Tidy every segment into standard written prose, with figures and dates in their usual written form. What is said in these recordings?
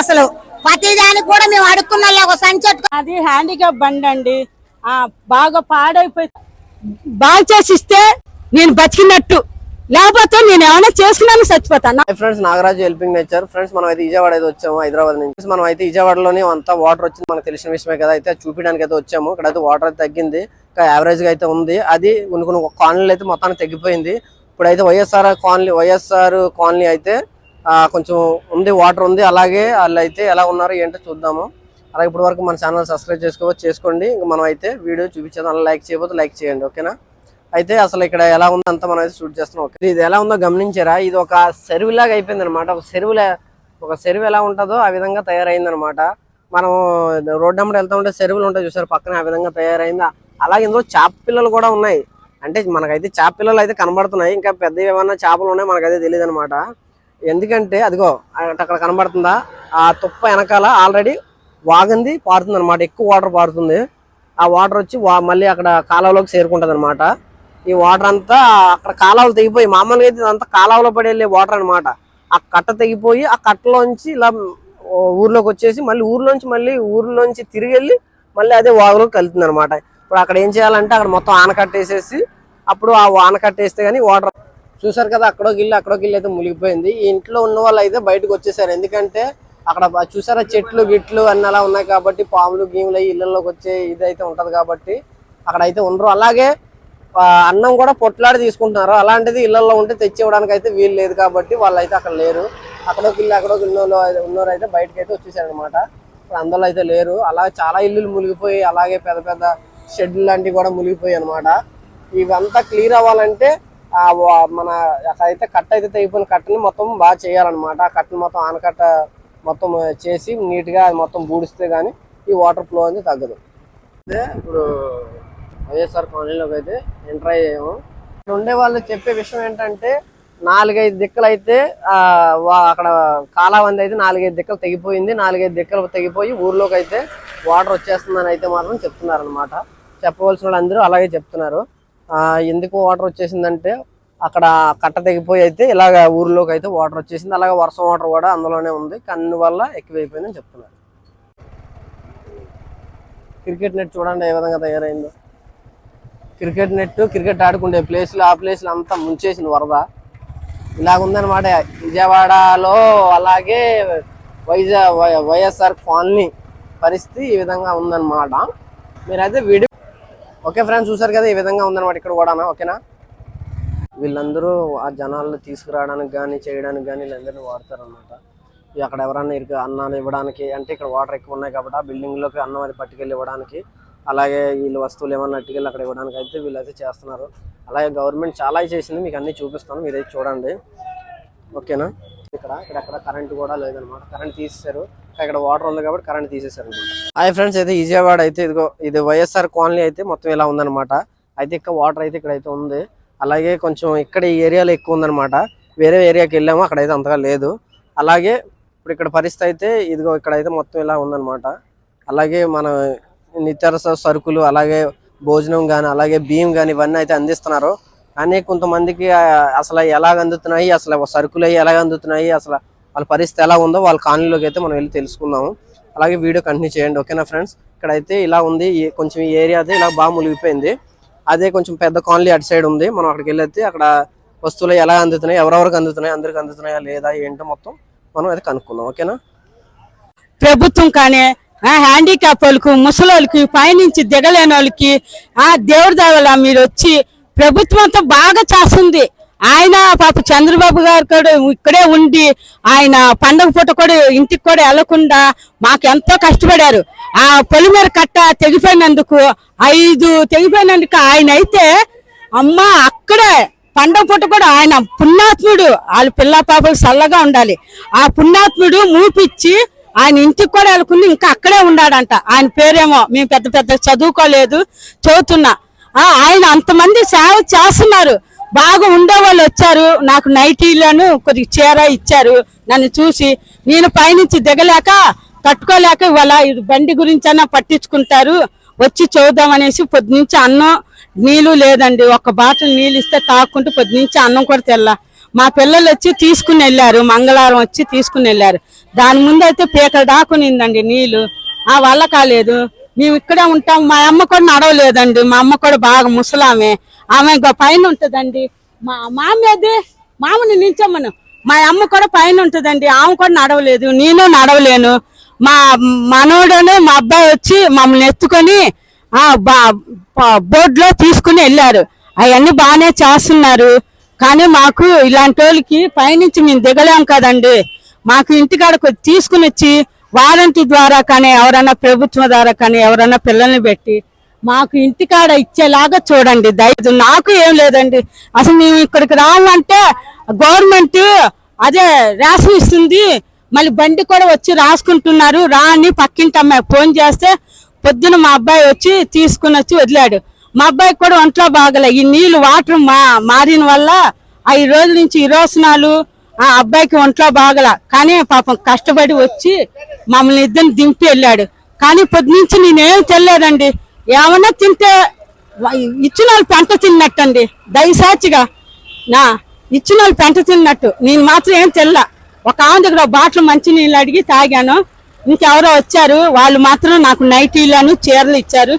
అసలు ప్రతిదానికి కూడా మేము అడుక్కున్న ఒక సంచట్. అది హ్యాండిక్యాప్ బండి అండి, బాగా పాడైపోయి బాగా చేసిస్తే నేను బతికినట్టు, లేకపోతే నేను ఏమైనా చేసుకున్నాను చచ్చిపోతాను. Friends, Nagaraju helping nature. Friends, మనం అయితే విజయవాడ అయితే వచ్చాము, హైదరాబాద్ నుంచి. మనం అయితే విజయవాడలోనే అంతా వాటర్ వచ్చింది, మనకు తెలిసిన విషయమే కదా. అయితే చూపించడానికి అయితే వచ్చాము. ఇక్కడ అయితే వాటర్ అయితే తగ్గింది, ఇంకా యావరేజ్ గా అయితే ఉంది. అది కొన్ని కాలనీలు అయితే మొత్తానికి తగ్గిపోయింది. ఇప్పుడైతే వైఎస్ఆర్ కాలనీ అయితే కొంచెం ఉంది, వాటర్ ఉంది. అలాగే వాళ్ళు అయితే ఎలా ఉన్నారు ఏంటో చూద్దాము. అలాగే ఇప్పటి వరకు మన ఛానల్ సబ్స్క్రైబ్ చేసుకోండి. ఇంకా మనం అయితే వీడియో చూపించేది, అలా లైక్ చేయబోతే లైక్ చేయండి, ఓకేనా. అయితే అసలు ఇక్కడ ఎలా ఉందో అంతా మనం అయితే షూట్ చేస్తున్నాం. ఓకే, ఇది ఎలా ఉందో గమనించారా? ఇది ఒక చెరువు లాగా అయిపోయింది అనమాట. ఒక చెరువు ఎలా ఉంటుందో ఆ విధంగా తయారైంది అనమాట. మనం రోడ్డు నెంబర్ వెళ్తా ఉంటే చెరువులు ఉంటాయి చూసారు పక్కన, ఆ విధంగా తయారైంది. అలాగే ఇందులో చేప పిల్లలు కూడా ఉన్నాయి. అంటే మనకైతే చేప పిల్లలు అయితే కనబడుతున్నాయి, ఇంకా పెద్ద ఏమన్నా చేపలు ఉన్నాయి మనకైతే తెలియదు అనమాట. ఎందుకంటే అదిగో అక్కడ కనబడుతుందా, ఆ తుప్ప వెనకాల ఆల్రెడీ వాగంది పారుతుంది అనమాట. ఎక్కువ వాటర్ పారుతుంది. ఆ వాటర్ వచ్చి మళ్ళీ అక్కడ కాలువలోకి చేరుకుంటుంది అనమాట. ఈ వాటర్ అంతా అక్కడ కాలువలు తెగిపోయి, మామూలుగా అయితే ఇదంతా కాలువలో పడి వెళ్ళే వాటర్ అనమాట. ఆ కట్ట తెగిపోయి ఆ కట్టలోంచి ఇలా ఊర్లోకి వచ్చేసి మళ్ళీ ఊర్లోంచి తిరిగి వెళ్ళి మళ్ళీ అదే వాగులోకి కలుతుంది అనమాట. ఇప్పుడు అక్కడ ఏం చేయాలంటే అక్కడ మొత్తం ఆనకట్టేసేసి, అప్పుడు ఆ ఆనకట్టేస్తే కానీ వాటర్ చూసారు కదా, అక్కడోకి వెళ్ళి అయితే మునిగిపోయింది. ఈ ఇంట్లో ఉన్న వాళ్ళు అయితే బయటకు వచ్చేసారు. ఎందుకంటే అక్కడ చూసారా చెట్లు గిట్లు అన్ని అలా ఉన్నాయి కాబట్టి, పాములు గీములు అయ్యి ఇళ్లలోకి వచ్చే ఇదైతే ఉంటది కాబట్టి అక్కడ అయితే ఉండరు. అలాగే అన్నం కూడా పొట్లాడి తీసుకుంటున్నారు. అలాంటిది ఇళ్లలో ఉంటే తెచ్చి ఇవ్వడానికి అయితే వీలు లేదు కాబట్టి వాళ్ళు అయితే అక్కడ లేరు. అక్కడోకి ఉన్నోరు అయితే బయటకు అయితే వచ్చేసారు అనమాట. అందులో అయితే లేరు. అలాగే చాలా ఇల్లులు మునిగిపోయి, అలాగే పెద్ద పెద్ద షెడ్లు లాంటివి కూడా మునిగిపోయి అనమాట. ఇవంతా క్లియర్ అవ్వాలంటే మన అక్కడైతే కట్ట అయితే తెగిపోయిన కట్టని మొత్తం బాగా చేయాలన్నమాట. ఆ కట్టని మొత్తం ఆనకట్ట మొత్తం చేసి నీట్ గా మొత్తం బూడిస్తే గానీ ఈ వాటర్ ఫ్లో అనేది తగ్గదు. అదే ఇప్పుడు వైఎస్ఆర్ కాలనీలోకి అయితే ఎంటర్ అయ్యాము. ఇక్కడ ఉండే వాళ్ళు చెప్పే విషయం ఏంటంటే 4-5 దిక్కలు అయితే అక్కడ కాలావంది అయితే 4-5 దిక్కలు తెగిపోయింది. 4-5 దిక్కలు తెగిపోయి ఊర్లోకి అయితే వాటర్ వచ్చేస్తుందని అయితే మాత్రం చెప్తున్నారు అనమాట. చెప్పవలసిన వాళ్ళు అందరూ అలాగే చెప్తున్నారు. ఎందుకు వాటర్ వచ్చేసిందంటే అక్కడ కట్ట తెగిపోయి అయితే ఇలాగ ఊర్లోకి అయితే వాటర్ వచ్చేసింది. అలాగే వర్షం వాటర్ కూడా అందులోనే ఉంది, కన్ను వల్ల ఎక్కువైపోయిందని చెప్తున్నారు. క్రికెట్ నెట్ చూడండి ఏ విధంగా తయారైందో. క్రికెట్ నెట్, క్రికెట్ ఆడుకునే ప్లేస్లు, ఆ ప్లేస్లు అంతా ముంచేసింది వరద. ఇలాగ ఉందన్నమాట విజయవాడలో. అలాగే వైఎస్ఆర్ కాలనీ పరిస్థితి ఈ విధంగా ఉందన్నమాట. మీరైతే వీడియో ఓకే ఫ్రెండ్స్, చూసారు కదా ఈ విధంగా ఉందన్నమాట ఇక్కడ కూడా, ఓకేనా. వీళ్ళందరూ ఆ జనాలను తీసుకురావడానికి కానీ చేయడానికి కానీ వీళ్ళందరినీ వాడతారు అనమాట. అక్కడ ఎవరన్నా అన్నాన్ని ఇవ్వడానికి, అంటే ఇక్కడ వాటర్ ఎక్కువ ఉన్నాయి కాబట్టి ఆ బిల్డింగ్లోకి అన్నం అది పట్టుకెళ్ళి ఇవ్వడానికి, అలాగే వీళ్ళు వస్తువులు ఏమన్నా అట్టుకెళ్ళి అక్కడ ఇవ్వడానికి అయితే వీళ్ళైతే చేస్తున్నారు. అలాగే గవర్నమెంట్ చాలా చేసింది, మీకు అన్నీ చూపిస్తాను, మీరైతే చూడండి, ఓకేనా. ఇక్కడ కరెంట్ కూడా లేదనమాట, కరెంట్ తీసేశారు. ఇక్కడ వాటర్ ఉంది కాబట్టి కరెంట్ తీసేశారు అనమాట. హాయ్ ఫ్రెండ్స్, అయితే విజయవాడ అయితే ఇదిగో ఇది వైఎస్ఆర్ కాలనీ అయితే మొత్తం ఇలా ఉందన్నమాట. అయితే ఇక్కడ వాటర్ అయితే ఇక్కడైతే ఉంది. అలాగే కొంచెం ఇక్కడ ఈ ఏరియాలో ఎక్కువ ఉందన్నమాట. వేరే ఏరియాకి వెళ్ళాము, అక్కడైతే అంతగా లేదు. అలాగే ఇప్పుడు ఇక్కడ పరిస్థితి అయితే ఇదిగో ఇక్కడైతే మొత్తం ఇలా ఉందన్నమాట. అలాగే మన నిత్యావసర సరుకులు, అలాగే భోజనం కానీ, అలాగే బియ్యం కానీ ఇవన్నీ అయితే అందిస్తున్నారు. కానీ కొంతమందికి అసలు ఎలాగ అందుతున్నాయి, అసలు సరుకులు అయ్యి ఎలాగ అందుతున్నాయి, అసలు వాళ్ళ పరిస్థితి ఎలా ఉందో వాళ్ళ కాలనీలోకి అయితే మనం వెళ్ళి తెలుసుకుందాము. అలాగే వీడియో కంటిన్యూ చేయండి, ఓకేనా ఫ్రెండ్స్. ఇక్కడైతే ఇలా ఉంది, కొంచెం ఈ ఏరియా అయితే ఇలా బాగా మునిగిపోయింది. అదే కొంచెం పెద్ద కాలనీ అటు సైడ్ ఉంది. మనం అక్కడికి వెళ్ళి అక్కడ వస్తువులు ఎలా అందుతున్నాయి, ఎవరెవరికి అందుతున్నాయి, అందరికి అందుతున్నాయా లేదా ఏంటో మొత్తం మనం అయితే కనుక్కుందాం, ఓకేనా. ప్రభుత్వం కానీ హ్యాండిక్యాప్ వాళ్ళకి, ముసలోళ్ళకి, పైనుంచి దిగలేని వాళ్ళకి దేవుడి దయవల్ల మీరు వచ్చి ప్రభుత్వం అంతా బాగా చేస్తుంది. ఆయన పాప చంద్రబాబు గారు కూడా ఇక్కడే ఉండి ఆయన పండగ పూట కూడా ఇంటికి కూడా వెళ్లకుండా మాకు ఎంతో కష్టపడారు. ఆ పొలిమేర కట్ట తెగిపోయినందుకు 5 తెగిపోయినందుకు ఆయన అయితే అమ్మ అక్కడే పండగ పూట కూడా ఆయన పుణ్యాత్ముడు, వాళ్ళ పిల్ల పాపలు చల్లగా ఉండాలి. ఆ పుణ్యాత్ముడు మూపిచ్చి ఆయన ఇంటికి కూడా వెళ్ళకుండా ఇంకా అక్కడే ఉన్నాడంట. ఆయన పేరేమో మేము పెద్ద చదువుకోలేదు, చదువుతున్నా. ఆయన అంతమంది సేవ చేస్తున్నారు. బాగా ఉండేవాళ్ళు వచ్చారు, నాకు నైటీలను కొద్దిగా చీర ఇచ్చారు. నన్ను చూసి నేను పైనుంచి దిగలేక తట్టుకోలేక ఇవాళ బండి గురించి అన్నా పట్టించుకుంటారు, వచ్చి చూద్దాం అనేసి పొద్దునుంచి అన్నం నీళ్ళు లేదండి, ఒక బాటిల్ నీళ్ళు ఇస్తే తాక్కుంటూ పొద్దునుంచి అన్నం కూడా తెల్లా. మా పిల్లలు వచ్చి తీసుకుని వెళ్ళారు, మంగళవారం వచ్చి తీసుకుని వెళ్ళారు. దాని ముందు అయితే పీకలు దాకునిందండి నీళ్లు. ఆ వల్ల కాలేదు, మేము ఇక్కడే ఉంటాం. మా అమ్మ కూడా నడవలేదండి, మా అమ్మ కూడా బాగా ముసలామె, ఆమె పైన ఉంటదండి. మా మామని నించమ్మను, మా అమ్మ కూడా పైన ఉంటదండి, ఆమె కూడా నడవలేదు, నేను నడవలేను. మా మనోడనే మా అబ్బాయి వచ్చి మమ్మల్ని ఎత్తుకొని బోర్డులో తీసుకుని వెళ్ళారు. అవన్నీ బాగానే చేస్తున్నారు. కానీ మాకు ఇలాంటి వాళ్ళకి పైనుంచి మేము దిగలేం కదండి. మాకు ఇంటికాడ తీసుకుని వచ్చి వారంటీ ద్వారా కానీ ఎవరన్నా ప్రభుత్వం ద్వారా కానీ ఎవరన్నా పిల్లల్ని పెట్టి మాకు ఇంటికాడ ఇచ్చేలాగా చూడండి దయచేసి. నాకు ఏం లేదండి, అసలు మేము ఇక్కడికి రావాలంటే గవర్నమెంట్ అదే రేషన్ ఇస్తుంది, మళ్ళీ బండి కూడా వచ్చి రాసుకుంటున్నారు. అని పక్కింటి అమ్మాయి ఫోన్ చేస్తే పొద్దున మా అబ్బాయి వచ్చి తీసుకుని వచ్చి వదిలాడు. మా అబ్బాయికి కూడా ఒంట్లో బాగలే, ఈ నీళ్లు వాటర్ మారిన వల్ల 5 రోజుల నుంచి విరోచనాలు, ఆ అబ్బాయికి ఒంట్లో బాగల. కానీ పాపం కష్టపడి వచ్చి మమ్మల్ని ఇద్దరిని దింపి వెళ్ళాడు. కానీ పొద్దు నుంచి నేనేం తెలియదండి, ఏమన్నా తింటే ఇచ్చిన వాళ్ళు పెంట తిన్నట్టండి, దయసాచిగా నా ఇచ్చిన వాళ్ళు పెంట తిన్నట్టు. నేను మాత్రం ఏం తెల్ల. ఒక ఆమె దగ్గర బాటిల్ మంచి నీళ్ళు అడిగి తాగాను. ఇంకెవరో వచ్చారు, వాళ్ళు మాత్రం నాకు నైటీలను చీరలు ఇచ్చారు.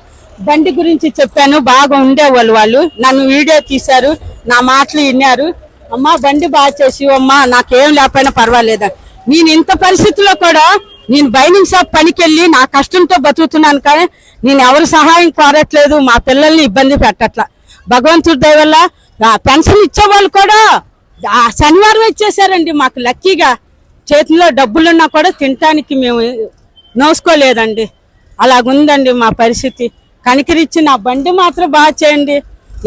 బండి గురించి చెప్పాను, బాగా ఉండేవాళ్ళు. వాళ్ళు నన్ను వీడియో తీశారు, నా మాటలు విన్నారు. అమ్మా బండి బాగా చేసి అమ్మా నాకేం లేకపోయినా పర్వాలేదా. నేను ఇంత పరిస్థితుల్లో కూడా నేను బైనింగ్ షాప్ పనికి వెళ్ళి నా కష్టంతో బతుకుతున్నాను. కానీ నేను ఎవరు సహాయం కోరట్లేదు, మా పిల్లల్ని ఇబ్బంది పెట్టట్లా. భగవంతుడి దయ వల్ల పెన్షన్ ఇచ్చేవాళ్ళు కూడా శనివారం ఇచ్చేసారండి మాకు. లక్కీగా చేతిలో డబ్బులున్నా కూడా తినటానికి మేము నోసుకోలేదండి. అలాగుందండి మా పరిస్థితి. కనికరించి నా బండి మాత్రం బాగా చేయండి.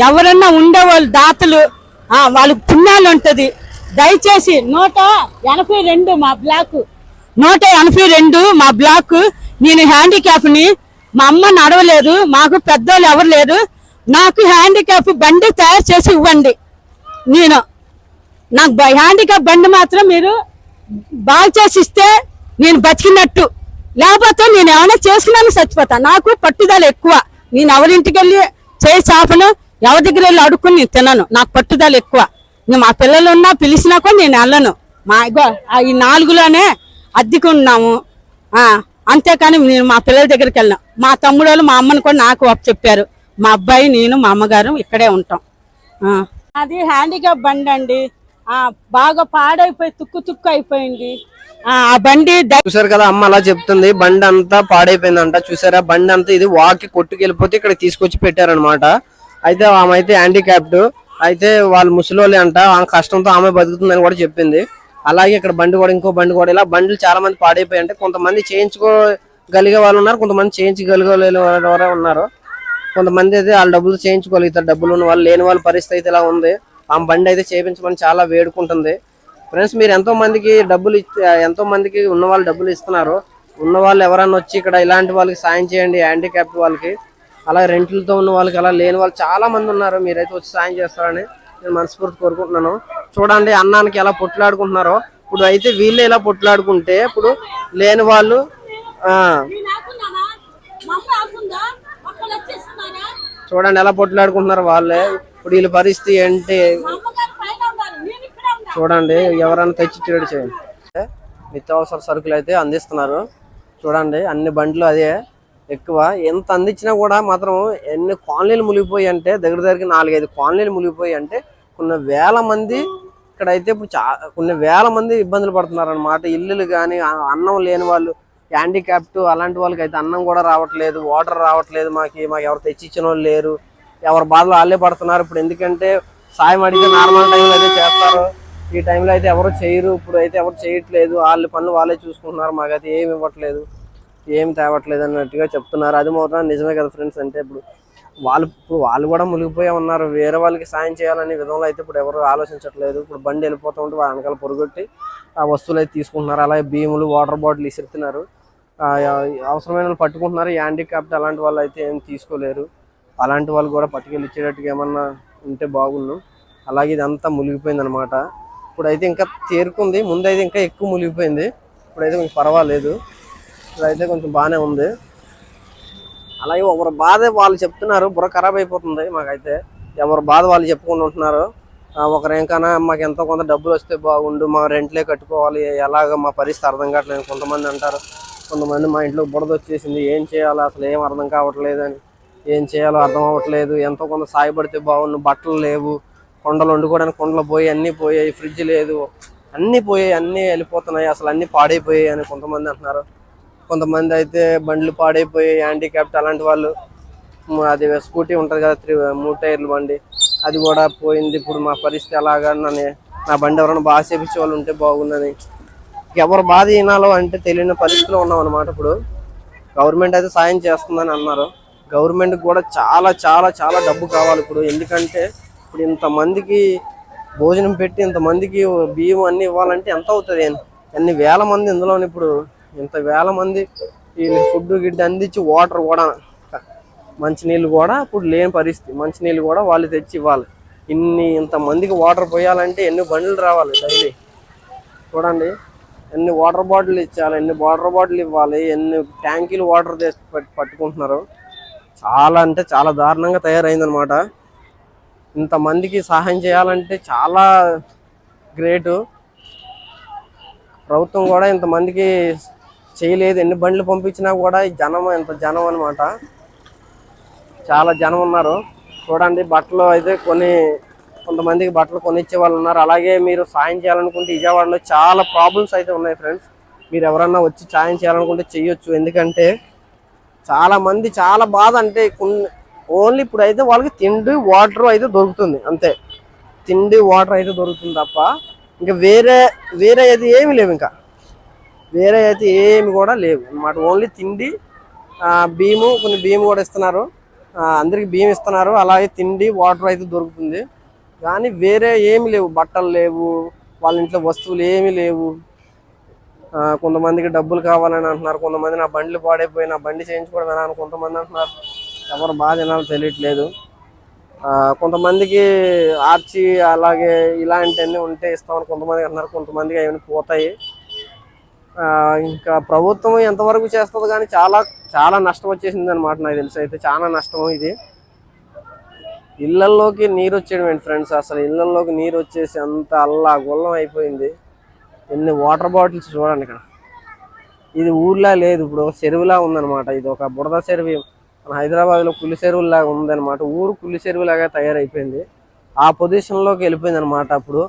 ఎవరన్నా ఉండేవాళ్ళు దాతలు, వాళ్ళకి పుణ్యాలు ఉంటుంది. దయచేసి 182 మా బ్లాక్, 182 మా బ్లాక్. నేను హ్యాండిక్యాప్ని, మా అమ్మ నడవలేదు, మాకు పెద్దోళ్ళు ఎవరు లేరు. నాకు హ్యాండిక్యాప్ బండి తయారు చేసి ఇవ్వండి. నాకు హ్యాండిక్యాప్ బండి మాత్రం మీరు బాగా చేసి ఇస్తే నేను బతికినట్టు. లేకపోతే నేను ఏమైనా చేసుకున్నాను చచ్చిపోతా. నాకు పట్టుదల ఎక్కువ. నేను ఎవరింటికి వెళ్ళి చేయి చాపను, ఎవరి దగ్గర వెళ్ళి అడుక్కుని నేను తినను. నాకు పట్టుదల ఎక్కువ. మా పిల్లలు ఉన్నా పిలిచినా కూడా నేను వెళ్ళను. ఈ 4లోనే అద్దెకున్నాము. అంతేకాని నేను మా పిల్లల దగ్గరికి వెళ్ళాను. మా తమ్ముడు వాళ్ళు మా అమ్మని కూడా నాకు చెప్పారు. మా అబ్బాయి నేను మా అమ్మగారు ఇక్కడే ఉంటాం. అది హ్యాండిక్యాప్ బండి అండి, బాగా పాడైపోయి తుక్కు అయిపోయింది. ఆ బండి చూసారు కదా, అమ్మ అలా చెప్తుంది. బండి అంతా పాడైపోయిందంట. చూసారా, బండి అంతా ఇది వాకి కొట్టుకెళ్ళిపోతే ఇక్కడ తీసుకొచ్చి పెట్టారనమాట. అయితే ఆమె అయితే హ్యాండిక్యాప్డ్, అయితే వాళ్ళు ముసలోళ్ళే అంట. ఆమె కష్టంతో ఆమె బతుకుతుందని కూడా చెప్పింది. అలాగే ఇక్కడ బండి కూడా, ఇంకో బండి కూడా, ఇలా బండ్లు చాలా మంది పాడైపోయి అంటే కొంతమంది చేయించుకోగలిగే వాళ్ళు ఉన్నారు, కొంతమంది చేయించగలిగే వారు ఉన్నారు. కొంతమంది అయితే వాళ్ళ డబ్బులు చేయించుకోగలుగుతారు, డబ్బులు ఉన్న వాళ్ళు. లేని వాళ్ళ పరిస్థితి అయితే ఇలా ఉంది. ఆ బండి అయితే చేయించమని చాలా వేడుకుంటుంది. ఫ్రెండ్స్, మీరు ఎంతో మందికి ఉన్న వాళ్ళు డబ్బులు ఇస్తున్నారు. ఉన్న వాళ్ళు ఎవరన్నా వచ్చి ఇక్కడ ఇలాంటి వాళ్ళకి సాయం చేయండి, హ్యాండిక్యాప్ వాళ్ళకి. అలా రెంట్లతో ఉన్న వాళ్ళకి, అలా లేని వాళ్ళు చాలా మంది ఉన్నారు. మీరైతే వచ్చి సాయం చేస్తారని నేను మనస్ఫూర్తి కోరుకుంటున్నాను. చూడండి అన్నానికి ఎలా పొట్లాడుకుంటున్నారో. ఇప్పుడు అయితే వీళ్ళే ఇలా పొట్లాడుకుంటే ఇప్పుడు లేని వాళ్ళు చూడండి ఎలా పొట్లాడుకుంటున్నారు వాళ్ళే. ఇప్పుడు వీళ్ళ పరిస్థితి ఏంటి చూడండి. ఎవరైనా తెచ్చి ట్రేడ్ చేయండి. నిత్యావసర సరుకులు అయితే అందిస్తున్నారు. చూడండి అన్ని బండ్లు అదే ఎక్కువ. ఎంత అందించినా కూడా మాత్రం ఎన్ని కాలనీలు మునిగిపోయి అంటే, దగ్గరికి 4-5 కాలనీలు మునిగిపోయి అంటే కొన్ని వేల మంది ఇక్కడైతే ఇప్పుడు కొన్ని వేల మంది ఇబ్బందులు పడుతున్నారు అనమాట. ఇల్లులు కానీ, అన్నం లేని వాళ్ళు, హ్యాండిక్యాప్ట్ అలాంటి వాళ్ళకి అయితే అన్నం కూడా రావట్లేదు, వాటర్ రావట్లేదు. మాకు ఎవరు తెచ్చిచ్చిన వాళ్ళు లేరు. ఎవరి బాధలు వాళ్ళే పడుతున్నారు. ఇప్పుడు ఎందుకంటే సాయం అడిగితే నార్మల్ టైంలో అయితే చేస్తారు, ఈ టైంలో అయితే ఎవరు చేయరు. ఇప్పుడు అయితే ఎవరు చేయట్లేదు, వాళ్ళ పనులు వాళ్ళే చూసుకుంటున్నారు. మాకైతే ఏమి ఇవ్వట్లేదు, ఏమి తేవట్లేదు అన్నట్టుగా చెప్తున్నారు. అది మాత్రం నిజమే కదా ఫ్రెండ్స్. అంటే ఇప్పుడు వాళ్ళు కూడా మునిగిపోయి ఉన్నారు. వేరే వాళ్ళకి సాయం చేయాలనే విధంలో అయితే ఇప్పుడు ఎవరు ఆలోచించట్లేదు. ఇప్పుడు బండి వెళ్ళిపోతూ ఉంటే వాళ్ళ వెనకాల పొరుగొట్టి ఆ వస్తువులు అయితే తీసుకుంటున్నారు. అలాగే భీములు, వాటర్ బాటిల్ ఇస్తున్నారు. అవసరమైన వాళ్ళు పట్టుకుంటున్నారు. హ్యాండిక్యాప్ట్ అలాంటి వాళ్ళు అయితే ఏం తీసుకోలేరు. అలాంటి వాళ్ళు కూడా పట్టుకెళ్ళి ఇచ్చేటట్టుగా ఏమన్నా ఉంటే బాగుండు. అలాగే ఇదంతా మునిగిపోయింది అనమాట. ఇప్పుడైతే ఇంకా తేరుకుంది, ముందైతే ఇంకా ఎక్కువ మునిగిపోయింది. ఇప్పుడైతే కొంచెం పర్వాలేదు, ఇప్పుడైతే కొంచెం బాగానే ఉంది. అలాగే ఒకరు బాధ వాళ్ళు చెప్తున్నారు, బుర్ర ఖరాబ్ అయిపోతుంది మాకైతే. ఎవరు బాధ వాళ్ళు చెప్పుకుంటూ ఉంటున్నారు. ఒకరేంకన్నా మాకు ఎంతో కొంత డబ్బులు వస్తే బాగుండు, మా రెంట్లే కట్టుకోవాలి, ఎలాగ మా పరిస్థితి అర్థం కావట్లేదు కొంతమంది అంటారు. కొంతమంది మా ఇంట్లో బుడద వచ్చేసింది, ఏం చేయాలో అసలు ఏం అర్థం కావట్లేదు అని, ఏం చేయాలో అర్థం అవ్వట్లేదు, ఎంతో కొంత సాయపడితే బాగుండు, బట్టలు లేవు, కొండలు వండుకోవడానికి కొండలు పోయి అన్నీ పోయాయి, ఫ్రిడ్జ్ లేదు, అన్నీ పోయాయి, అన్నీ వెళ్ళిపోతున్నాయి, అసలు అన్నీ పాడైపోయాయి అని కొంతమంది అంటున్నారు. కొంతమంది అయితే బండ్లు పాడైపోయాయి, హ్యాండిక్యాప్ట్ అలాంటి వాళ్ళు, అది స్కూటీ ఉంటుంది కదా 3 టైర్ల బండి, అది కూడా పోయింది. ఇప్పుడు మా పరిస్థితి ఎలాగా, నా బండి ఎవరైనా బాగా చేపించే వాళ్ళు ఉంటే బాగుందని, ఎవరు బాధ వినాలో అంటే తెలియని పరిస్థితిలో ఉన్నాం అనమాట. ఇప్పుడు గవర్నమెంట్ అయితే సాయం చేస్తుందని అన్నారు. గవర్నమెంట్ కూడా చాలా చాలా చాలా డబ్బు కావాలి ఇప్పుడు. ఎందుకంటే ఇప్పుడు ఇంతమందికి భోజనం పెట్టి ఇంతమందికి బియ్యం అన్ని ఇవ్వాలంటే ఎంత అవుతుంది? అన్ని వేల మంది ఇందులో, ఇప్పుడు ఇంత వేల మంది ఈ ఫుడ్ గిడ్డ అందించి వాటర్ కూడా, మంచినీళ్ళు కూడా ఇప్పుడు లేని పరిస్థితి. మంచినీళ్ళు కూడా వాళ్ళు తెచ్చి ఇవ్వాలి. ఇంతమందికి వాటర్ పోయాలంటే ఎన్ని బండ్లు రావాలి డైలీ చూడండి, ఎన్ని వాటర్ బాటిల్ ఇచ్చాలి, ఎన్ని వాటర్ బాటిల్ ఇవ్వాలి, ఎన్ని ట్యాంకీలు వాటర్ పట్టుకుంటున్నారు. చాలా అంటే చాలా దారుణంగా తయారైందనమాట. ఇంతమందికి సహాయం చేయాలంటే చాలా గ్రేటు. ప్రభుత్వం కూడా ఇంతమందికి చేయలేదు. ఎన్ని బండ్లు పంపించినా కూడా ఈ జనం ఎంత జనం అనమాట, చాలా జనం ఉన్నారు. చూడండి బట్టలు అయితే కొంతమందికి బట్టలు కొనిచ్చే వాళ్ళు ఉన్నారు. అలాగే మీరు సాయం చేయాలనుకుంటే విజయవాడలో చాలా ప్రాబ్లమ్స్ అయితే ఉన్నాయి ఫ్రెండ్స్. మీరు ఎవరన్నా వచ్చి సాయం చేయాలనుకుంటే చెయ్యొచ్చు. ఎందుకంటే చాలా మంది చాలా బాధ, అంటే ఓన్లీ ఇప్పుడు అయితే వాళ్ళకి తిండి వాటర్ అయితే దొరుకుతుంది అంతే. తిండి వాటర్ అయితే దొరుకుతుంది తప్ప ఇంకా వేరే అయితే ఏమి లేవు. ఇంకా వేరే అయితే ఏమి కూడా లేవు అన్నమాట. ఓన్లీ తిండి, బియ్యము, కొన్ని బియ్యం కూడా ఇస్తున్నారు, అందరికి బియ్యం ఇస్తున్నారు. అలాగే తిండి వాటర్ అయితే దొరుకుతుంది. కానీ వేరే ఏమి లేవు, బట్టలు లేవు, వాళ్ళ ఇంట్లో వస్తువులు ఏమీ లేవు. కొంతమందికి డబ్బులు కావాలని అంటున్నారు, కొంతమంది నా బండ్లు పాడైపోయి నా బండి చేయించుకోవడం అని కొంతమంది అంటున్నారు. ఎవరు బాధ వినాలో తెలియట్లేదు. కొంతమందికి ఆర్చి అలాగే ఇలాంటివన్నీ ఉంటే ఇస్తామని కొంతమంది అంటున్నారు, కొంతమందికి అవన్నీ పోతాయి. ఇంకా ప్రభుత్వం ఎంతవరకు చేస్తుంది కానీ చాలా చాలా నష్టం వచ్చేసింది అనమాట. నాకు తెలిసి అయితే చాలా నష్టం ఇది. ఇళ్లల్లోకి నీరు వచ్చేయడం ఏంటి ఫ్రెండ్స్, అసలు ఇళ్లల్లోకి నీరు వచ్చేసి అంత అల్లా గుల్లం అయిపోయింది. ఎన్ని వాటర్ బాటిల్స్ చూడండి ఇక్కడ. ఇది ఊర్లా లేదు, ఇప్పుడు ఒక చెరువులా ఉందన్నమాట. ఇది ఒక బురద చెరువు, మన హైదరాబాద్లో కులి చెరువులాగా ఉందన్నమాట. ఊరు కులి చెరువులాగా తయారైపోయింది. ఆ పొజిషన్లోకి వెళ్ళిపోయింది అనమాట. అప్పుడు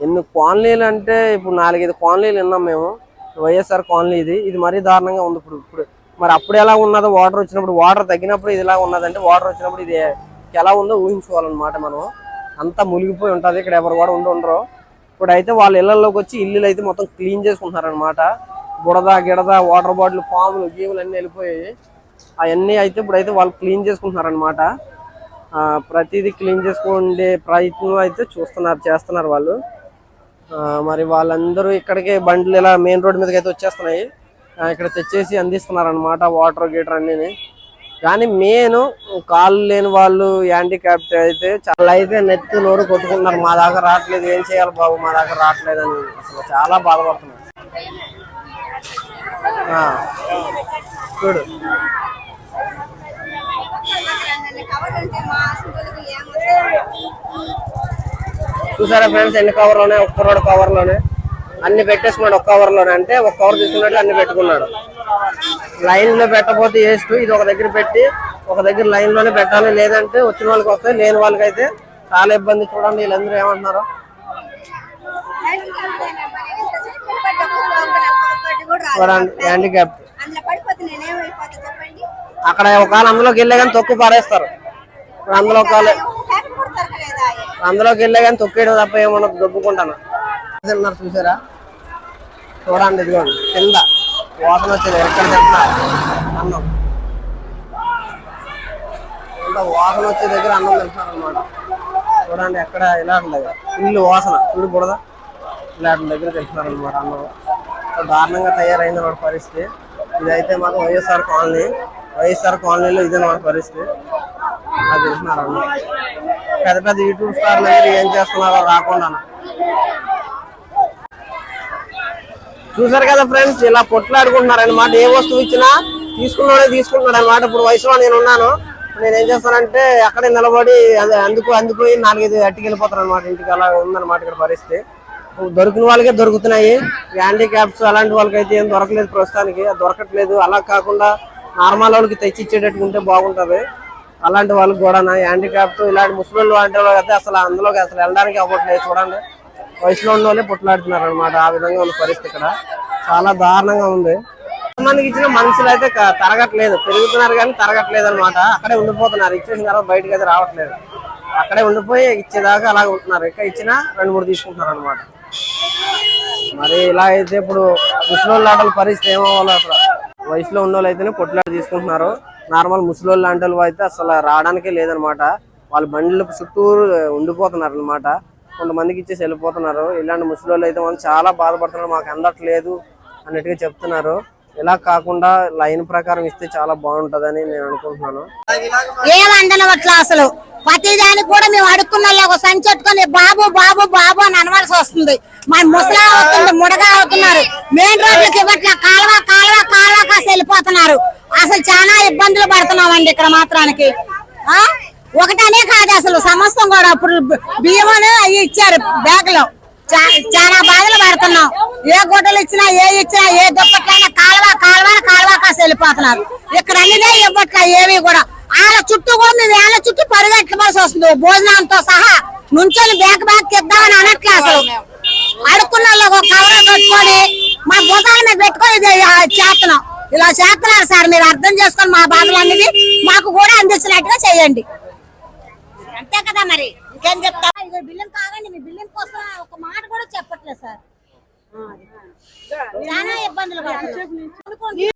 ఎన్ని కాలనీలు అంటే, ఇప్పుడు 4-5 కాలనీలు విన్నాం మేము. వైఎస్ఆర్ కాలనీ ఇది మరీ దారుణంగా ఉంది. ఇప్పుడు మరి అప్పుడు ఎలా ఉన్నదో, వాటర్ వచ్చినప్పుడు, వాటర్ తగ్గినప్పుడు ఇది ఇలా ఉన్నదంటే, వాటర్ వచ్చినప్పుడు ఇది ఎలా ఉందో ఊహించుకోవాలన్నమాట. మనం అంతా మునిగిపోయి ఉంటుంది. ఇక్కడ ఎవరు కూడా ఉండరు. ఇప్పుడైతే వాళ్ళ ఇళ్లలోకి వచ్చి ఇల్లులు అయితే మొత్తం క్లీన్ చేసుకుంటున్నారనమాట. బుడద గిడద వాటర్ బాటిల్ పాములు గీములు అన్నీ వెళ్ళిపోయాయి. అవన్నీ అయితే ఇప్పుడైతే వాళ్ళు క్లీన్ చేసుకుంటున్నారనమాట. ప్రతిదీ క్లీన్ చేసుకునే ప్రయత్నం అయితే చేస్తున్నారు వాళ్ళు. మరి వాళ్ళందరూ ఇక్కడికే బండ్లు ఇలా మెయిన్ రోడ్ మీదకి అయితే వచ్చేస్తున్నాయి. ఇక్కడ తెచ్చేసి అందిస్తున్నారు అనమాట వాటర్ గీటర్ అన్నీ. కానీ మెయిన్ కాళ్ళు లేని వాళ్ళు, హ్యాండిక్యాప్ట్ అయితే చాలా అయితే నెత్తి నోరు కొట్టుకుంటున్నారు. మా దాకా రావట్లేదు, ఏం చేయాలి బాబు, మా దాకా రావట్లేదు అని అసలు చాలా బాధపడుతున్నారు. చూడు చూసారా ఫ్రెండ్స్, ఎన్ని కవర్లోనే, ఒక్క 2 కవర్లోనే అన్ని పెట్టేసుకున్నాడు. ఒక్క కవర్లోనే అంటే ఒక కవర్ తీసుకున్నట్లు అన్ని పెట్టుకున్నాడు. లైన్ లో పెట్టకపోతే వేస్ట్. ఇది ఒక దగ్గర పెట్టి ఒక దగ్గర లైన్ లోనే పెట్టాలి, లేదంటే వచ్చిన వాళ్ళకి వస్తాయి, లేని వాళ్ళకి అయితే చాలా ఇబ్బంది. చూడండి వీళ్ళందరూ ఏమంటున్నారు. చూడండి హ్యాండిక్యాప్ అక్కడ ఒకవేళ అందులోకి వెళ్ళే కానీ తొక్కు పారేస్తారు. అందులోకి వెళ్ళే కానీ తొక్కేయడం తప్ప ఏమన్నా దొబ్బుకుంటాను చూసారా. చూడండి ఇదిగోండి కింద వాసన వచ్చింది, ఎక్కడ తింటున్నారు అన్నం, కింద వాసన వచ్చే దగ్గర అన్నం తింటున్నారు అనమాట. చూడండి ఎక్కడ ఇలాంటి దగ్గర ఇల్లు వాసన చూడు బుడద, ఇలాంటి దగ్గర తింటున్నారు అనమాట అన్నం. దారుణంగా తయారైంది మన పరిస్థితి. ఇదైతే మాకు వైఎస్ఆర్ కాలనీలో ఇదే మన పరిస్థితి. అది తింటున్నారు అన్నం. పెద్ద పెద్ద యూట్యూబ్ స్టార్లు అందరూ ఏం చేస్తున్నారో రాకుండా. చూసారు కదా ఫ్రెండ్స్, ఇలా పొట్లాడుకుంటున్నారు అనమాట. ఏ వస్తువు ఇచ్చినా తీసుకున్నాడు అనమాట. ఇప్పుడు వయసులో నేను ఉన్నాను, ఇప్పుడు నేను ఏం చేస్తానంటే అక్కడే నిలబడి అందుకుపోయి 4-5 అట్టికి వెళ్ళిపోతాను అనమాట. ఇంటికి అలా ఉందన్నమాట ఇక్కడ పరిస్థితి. దొరికిన వాళ్ళకే దొరుకుతున్నాయి, హ్యాండిక్యాప్స్ అలాంటి వాళ్ళకి అయితే ఏం దొరకలేదు ప్రస్తుతానికి, దొరకట్లేదు. అలా కాకుండా నార్మల్ వాళ్ళకి తెచ్చి ఇచ్చేటట్టు ఉంటే బాగుంటది. అలాంటి వాళ్ళకి కూడా హ్యాండిక్యాప్స్ ఇలాంటి ముసలి అంటే అయితే అసలు అందులోకి అసలు వెళ్ళడానికి అవ్వట్లేదు. చూడండి, వయసులో ఉన్న వాళ్ళే పుట్టలాడుతున్నారు అనమాట. ఆ విధంగా ఉన్న పరిస్థితి ఇక్కడ చాలా దారుణంగా ఉంది. మందికి ఇచ్చిన మనుషులు అయితే తరగట్లేదు, పెరుగుతున్నారు కానీ తరగట్లేదు అనమాట. అక్కడే ఉండిపోతున్నారు, ఇచ్చేసిన తర్వాత బయటకు అయితే రావట్లేదు. అక్కడే ఉండిపోయి ఇచ్చేదాకా అలాగే ఉంటున్నారు. ఇంకా ఇచ్చినా 2-3 తీసుకుంటున్నారు అనమాట. మరి ఇలా అయితే ఇప్పుడు ముసలోళ్ళ ఆటల పరిస్థితి ఏమవ్వాలో అసలు. వయసులో ఉన్న వాళ్ళు అయితేనే పొట్లాట తీసుకుంటున్నారు. నార్మల్ ముసలోళ్ళు లాంటి వాళ్ళు అయితే అసలు రావడానికే లేదనమాట. వాళ్ళు బండ్లు చుట్టూరు ఉండిపోతున్నారు అనమాట. కొంతమందికి ఇచ్చేసి వెళ్ళిపోతున్నారు. ఇలాంటి ముసలోళ్ళు అయితే మనం చాలా బాధపడుతున్నారు, మాకు అందట్లేదు అన్నట్టుగా చెప్తున్నారు. ఇలా కాకుండా లైన్ ప్రకారం ఇస్తే చాలా బాగుంటదని నేను అనుకుంటున్నాను. ఏమందనవట్లా అసలు ప్రతి దానికి కూడా మేము అడుక్కున్న ఒక సంచెట్టుకొని బాబు బాబు బాబు అని అనవలసి వస్తుంది. మన ముసలా అవుతుంది, ముడగా అవుతున్నారు. మెయిన్ రోడ్లకి ఇవ్వట్లా, కాలువ కాలువ కాలువ కాసి వెళ్ళిపోతున్నారు. అసలు చాలా ఇబ్బందులు పడుతున్నామండి ఇక్కడ మాత్రానికి. ఒకటనే కాదు అసలు సమస్తం కూడా. అప్పుడు బియ్యం అవి ఇచ్చారు బ్యాగ్ లో, చాలా బాధలు పడుతున్నాం. ఏ గుడ్డలు ఇచ్చినా ఏ దుప్పట్లైనా కాలువ కాలువ కాలువ కాసి వెళ్ళిపోతున్నారు. ఇక్కడ అన్నిదే ఇవ్వట్లా ఏవి కూడా. వాళ్ళ చుట్టూ కూడా మేము వేళ్ళ చుట్టూ పరిగెట్టవలసి వస్తుంది. భోజనంతో సహా నుంచొని బ్యాగ్ ఇద్దామని అనట్లే. అసలు అడుక్కున్న ఒక కవర్ కట్టుకొని మా భుజాల మీద పెట్టుకొని చేస్తున్నాం. ఇలా చేస్తున్నారు సార్, మీరు అర్థం చేసుకొని మా బాధలు అనేది మాకు కూడా అందించినట్టుగా చేయండి. అంతే కదా, మరి ఇంకేం చెప్తా. బిల్లం కాదండి, మీ బిల్లం కోసం ఒక మాట కూడా చెప్పట్లేదు సార్. చాలా ఇబ్బందులు పడుతున్నాం.